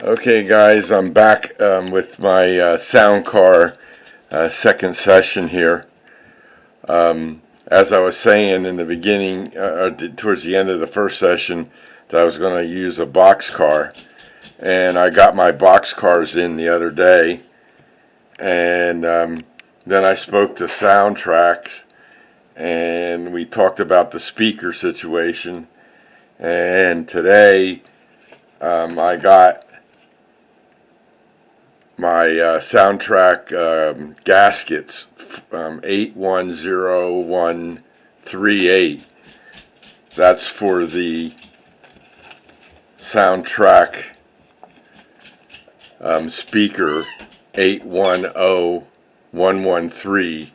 Okay, guys, I'm back with my Soundcar second session here. As I was saying in the beginning, towards the end of the first session, that I was going to use a boxcar, and I got my boxcars in the other day, and then I spoke to Soundtracks, and we talked about the speaker situation, and today I got my Soundtrack gaskets, 810138. That's for the Soundtrack speaker 810113,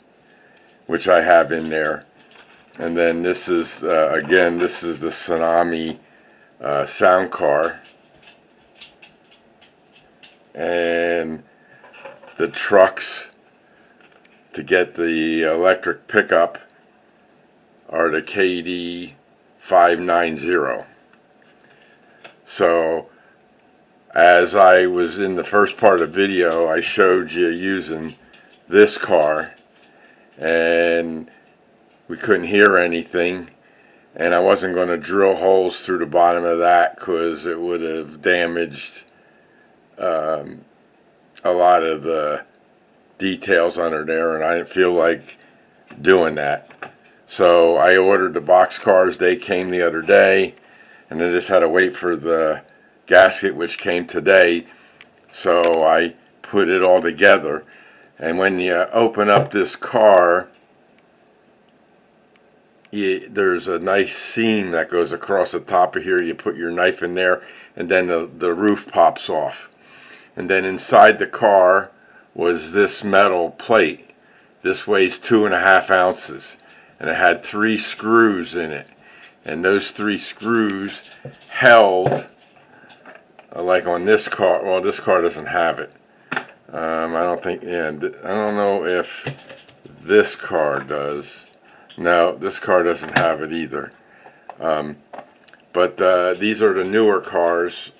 which I have in there. And then this is, again, this is the Tsunami Soundcar. And the trucks to get the electric pickup are the KD590. So as I was in the first part of the video, I showed you using this car, and we couldn't hear anything, and I wasn't going to drill holes through the bottom of that because it would have damaged a lot of the details under there, and I didn't feel like doing that. So I ordered the boxcars. They came the other day, and I just had to wait for the gasket, which came today. So I put it all together, and when you open up this car, there's a nice seam that goes across the top of here. You put your knife in there, and then the roof pops off. And then inside the car was this metal plate. This weighs 2.5 ounces, and it had 3 screws in it. And those 3 screws held, like on this car. Well, this car doesn't have it. I don't think. Yeah, I don't know if this car does. No, this car doesn't have it either. But these are the newer cars,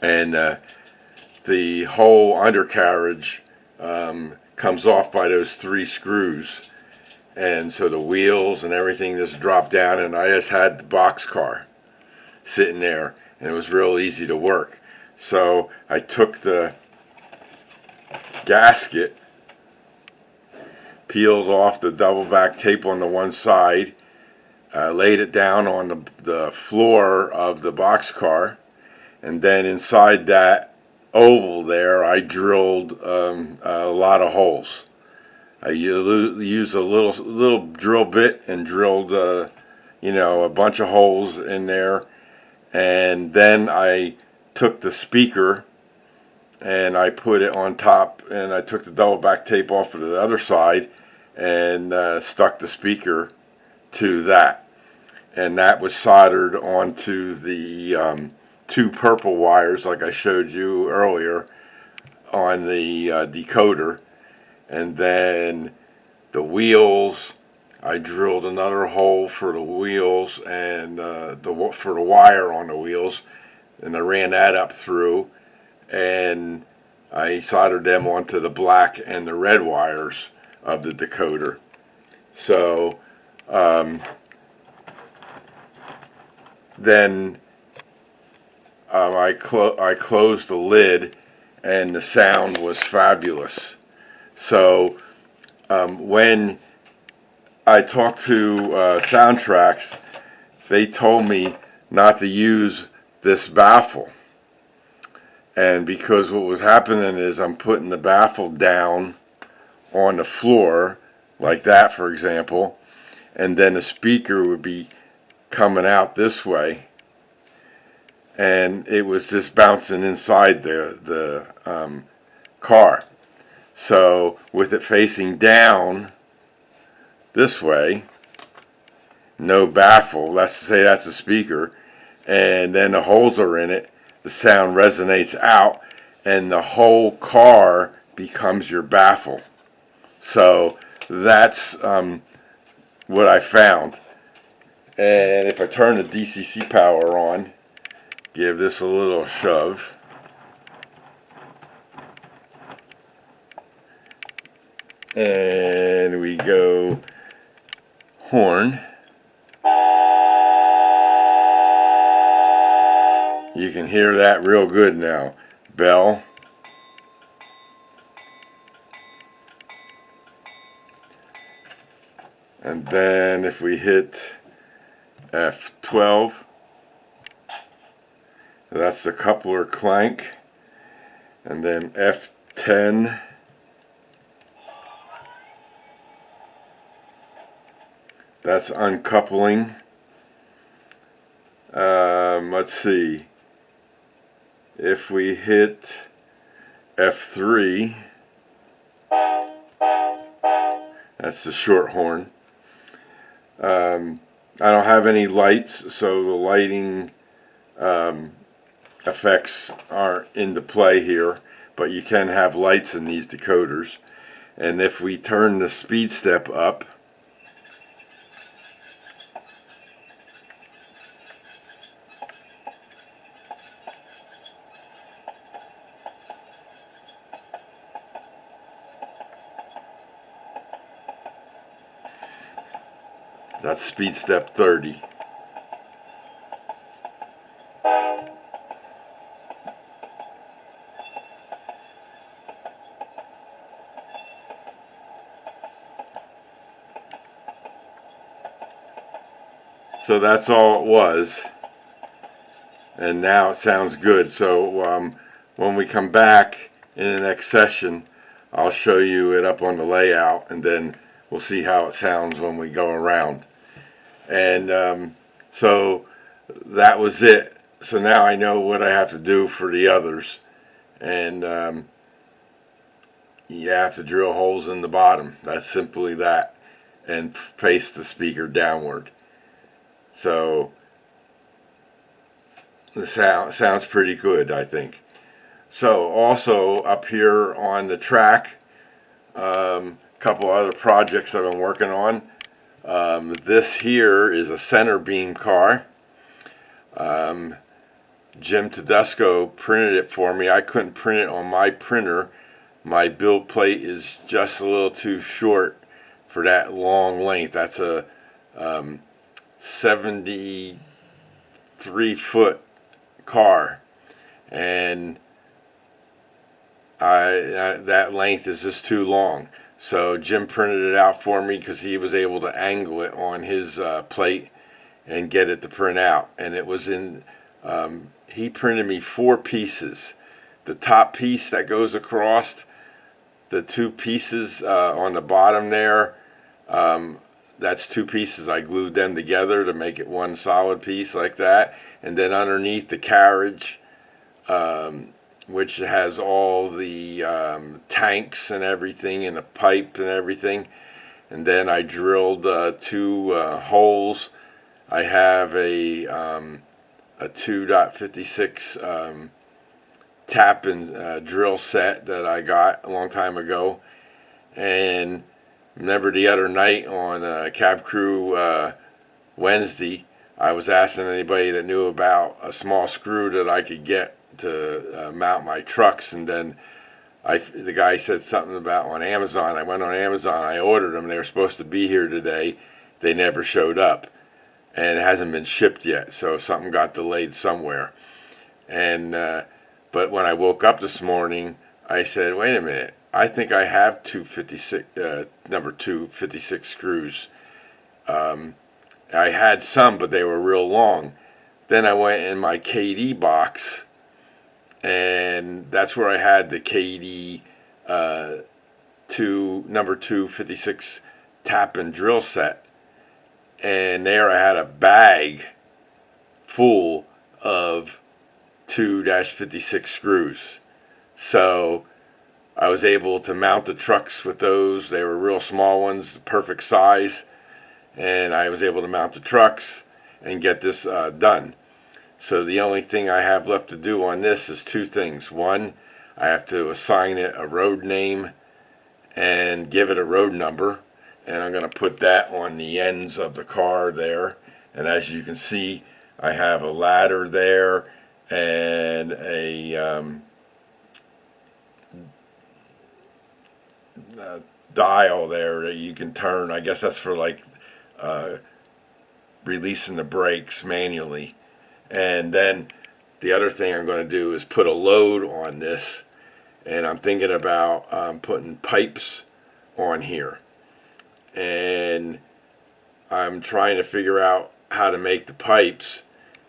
and the whole undercarriage comes off by those 3 screws, and so the wheels and everything just drop down, and I just had the boxcar sitting there, and it was real easy to work. So I took the gasket, peeled off the double back tape on the one side, laid it down on the floor of the boxcar, and then inside that oval there I drilled a lot of holes. I used a little drill bit and drilled a bunch of holes in there, and then I took the speaker and I put it on top, and I took the double back tape off of the other side and stuck the speaker to that, and that was soldered onto the 2 purple wires like I showed you earlier on the decoder. And then the wheels, I drilled another hole for the wheels and for the wire on the wheels, and I ran that up through, and I soldered them onto the black and the red wires of the decoder. So then I closed the lid, and the sound was fabulous. So when I talked to Soundtracks, they told me not to use this baffle. And because what was happening is I'm putting the baffle down on the floor, like that, for example, and then the speaker would be coming out this way, and it was just bouncing inside the car. So with it facing down this way, no baffle, let's say that's a speaker, and then the holes are in it, the sound resonates out, and the whole car becomes your baffle. So that's what I found. And if I turn the DCC power on, give this a little shove. And we go horn. You can hear that real good now. Bell. And then if we hit F12, that's the coupler clank. And then F10, that's uncoupling. Let's see. If we hit F3, that's the short horn. I don't have any lights, so the lighting effects aren't into play here, but you can have lights in these decoders. And if we turn the speed step up, that's speed step 30. So that's all it was, and now it sounds good. So when we come back in the next session, I'll show you it up on the layout, and then we'll see how it sounds when we go around. And so that was it. So now I know what I have to do for the others. And you have to drill holes in the bottom. That's simply that. And face the speaker downward. So the sounds pretty good, I think. So also up here on the track, couple other projects I've been working on. This here is a center beam car. Jim Tedesco printed it for me. I couldn't print it on my printer. My build plate is just a little too short for that long length. That's a 73-foot car, and that length is just too long. So Jim printed it out for me because he was able to angle it on his plate and get it to print out. And it was in, he printed me 4 pieces. The top piece that goes across, the 2 pieces on the bottom there, that's 2 pieces. I glued them together to make it one solid piece like that. And then underneath the carriage, which has all the tanks and everything, and the pipe and everything. And then I drilled 2 holes. I have a 2.56 tap and drill set that I got a long time ago. And remember the other night on Cab Crew Wednesday, I was asking anybody that knew about a small screw that I could get to mount my trucks, and then the guy said something about on Amazon. I went on Amazon, I ordered them. They were supposed to be here today. They never showed up, and it hasn't been shipped yet, so something got delayed somewhere. And but when I woke up this morning, I said, wait a minute, I think I have number 256 screws. I had some, but they were real long. Then I went in my KD box, and that's where I had the KD number 256 tap and drill set. And there I had a bag full of 2-56 screws. So I was able to mount the trucks with those. They were real small ones, the perfect size. And I was able to mount the trucks and get this done. So the only thing I have left to do on this is 2 things. One, I have to assign it a road name and give it a road number. And I'm going to put that on the ends of the car there. And as you can see, I have a ladder there and a dial there that you can turn. I guess that's for like releasing the brakes manually. And then the other thing I'm going to do is put a load on this, and I'm thinking about putting pipes on here. And I'm trying to figure out how to make the pipes,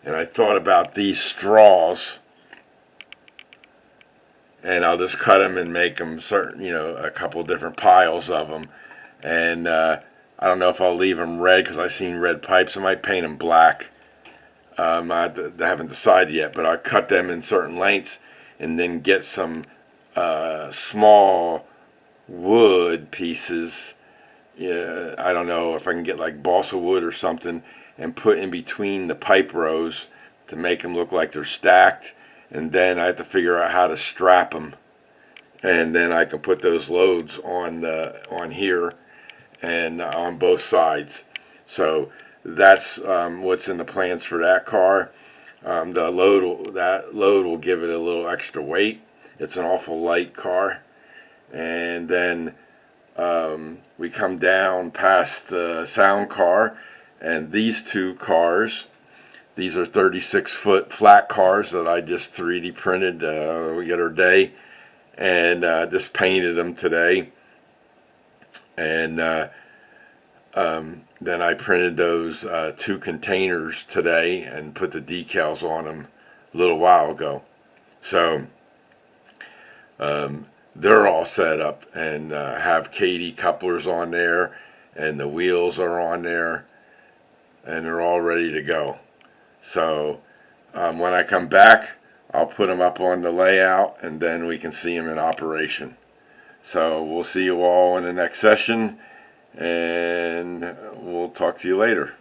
and I thought about these straws, and I'll just cut them and make them certain, a couple different piles of them. And I don't know if I'll leave them red because I've seen red pipes. I might paint them black. I haven't decided yet, but I'll cut them in certain lengths and then get some small wood pieces. Yeah, I don't know if I can get like balsa wood or something and put in between the pipe rows to make them look like they're stacked. And then I have to figure out how to strap them, and then I can put those loads on here and on both sides. So that's what's in the plans for that car. That load will give it a little extra weight. It's an awful light car. And then we come down past the sound car, and these two cars, these are 36-foot flat cars that I just 3D printed the other day, and just painted them today. And then I printed those two containers today and put the decals on them a little while ago. So they're all set up, and have Katie couplers on there, and the wheels are on there, and they're all ready to go. So when I come back, I'll put them up on the layout, and then we can see them in operation. So we'll see you all in the next session, and we'll talk to you later.